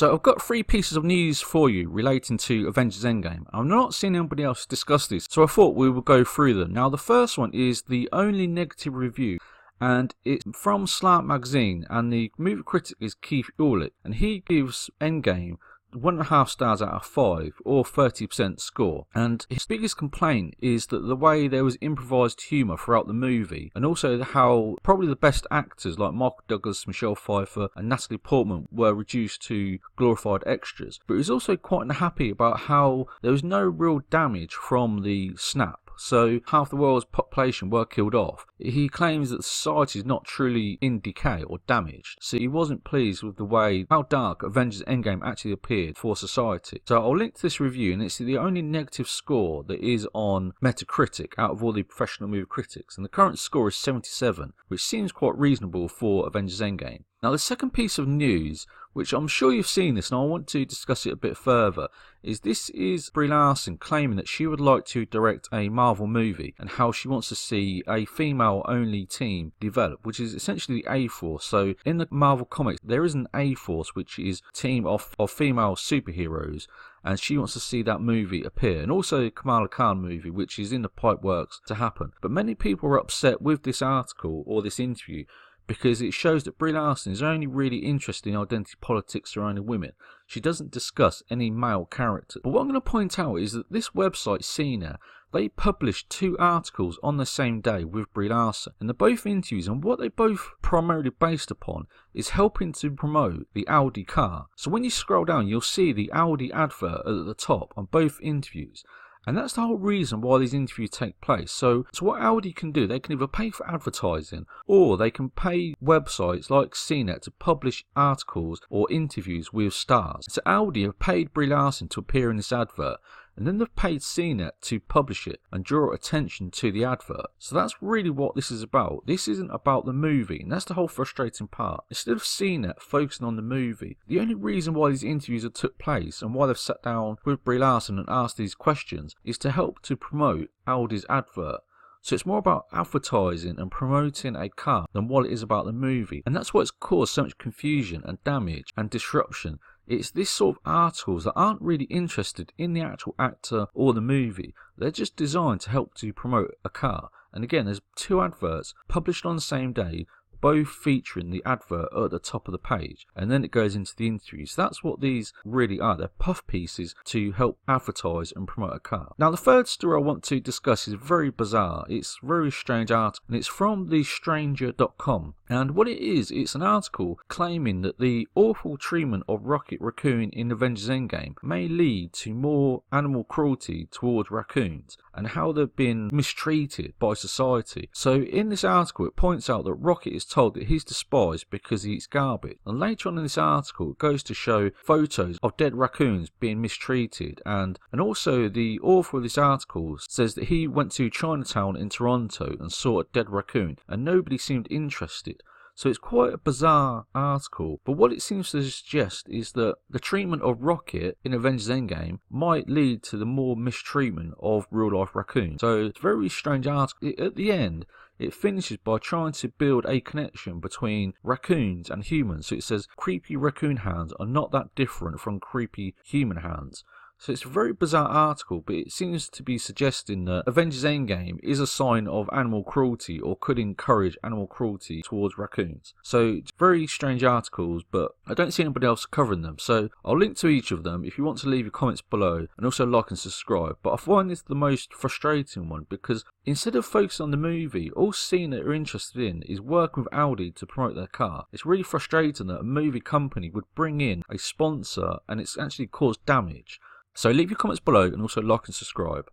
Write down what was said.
So I've got 3 pieces of news for you relating to Avengers Endgame. I've not seen anybody else discuss this, so I thought we would go through them. Now the first one is the only negative review, and it's from Slant Magazine, and the movie critic is Keith Hewlett, and he gives Endgame 1.5 stars out of 5, or 30% score. And his biggest complaint is that the way there was improvised humour throughout the movie, and also how probably the best actors like Michael Douglas, Michelle Pfeiffer and Natalie Portman were reduced to glorified extras. But he was also quite unhappy about how there was no real damage from the snap. So half the world's population were killed off. He claims that society is not truly in decay or damaged, so he wasn't pleased with the way how dark Avengers Endgame actually appeared for society. So I'll link to this review, and it's the only negative score that is on Metacritic out of all the professional movie critics, and the current score is 77, which seems quite reasonable for Avengers Endgame. Now the second piece of news, which I'm sure you've seen this and I want to discuss it a bit further, is Brie Larson claiming that she would like to direct a Marvel movie and how she wants to see a female-only team develop, which is essentially the A-Force. So in the Marvel comics, there is an A-Force, which is a team of female superheroes, and she wants to see that movie appear, and also the Kamala Khan movie, which is in the pipe works to happen. But many people are upset with this article or this interview because it shows that Brie Larson is only really interested in identity politics surrounding women. She doesn't discuss any male characters. But what I'm going to point out is that this website, CNET, they published 2 articles on the same day with Brie Larson, and they're both interviews, and what they both primarily based upon is helping to promote the Audi car. So when you scroll down, you'll see the Audi advert at the top on both interviews. And that's the whole reason why these interviews take place. So what Audi can do, they can either pay for advertising, or they can pay websites like CNET to publish articles or interviews with stars. So Audi have paid Brie Larson to appear in this advert, and then they've paid CNET to publish it and draw attention to the advert. So that's really what this is about. This isn't about the movie, and that's the whole frustrating part. Instead of CNET focusing on the movie, the only reason why these interviews have took place and why they've sat down with Brie Larson and asked these questions is to help to promote Audi's advert. So it's more about advertising and promoting a car than what it is about the movie. And that's what's caused so much confusion and damage and disruption. It's this sort of articles that aren't really interested in the actual actor or the movie. They're just designed to help to promote a car. And again, there's 2 adverts published on the same day, both featuring the advert at the top of the page, and then it goes into the interview. So that's what these really are. They're puff pieces to help advertise and promote a car. Now the third story I want to discuss is very bizarre. It's a very strange article, and it's from thestranger.com. And what it is, it's an article claiming that the awful treatment of Rocket Raccoon in Avengers Endgame may lead to more animal cruelty towards raccoons, and how they've been mistreated by society. So in this article it points out that Rocket is told that he's despised because he eats garbage, and later on in this article it goes to show photos of dead raccoons being mistreated, and also the author of this article says that he went to Chinatown in Toronto and saw a dead raccoon and nobody seemed interested. So it's quite a bizarre article, but what it seems to suggest is that the treatment of Rocket in Avengers Endgame might lead to the more mistreatment of real-life raccoons. So it's a very strange article. At the end, it finishes by trying to build a connection between raccoons and humans. So it says, creepy raccoon hands are not that different from creepy human hands. So it's a very bizarre article, but it seems to be suggesting that Avengers Endgame is a sign of animal cruelty, or could encourage animal cruelty towards raccoons. So it's very strange articles, but I don't see anybody else covering them. So I'll link to each of them if you want to leave your comments below, and also like and subscribe. But I find this the most frustrating one, because instead of focusing on the movie, all CNET are interested in is working with Audi to promote their car. It's really frustrating that a movie company would bring in a sponsor and it's actually caused damage. So leave your comments below and also like and subscribe.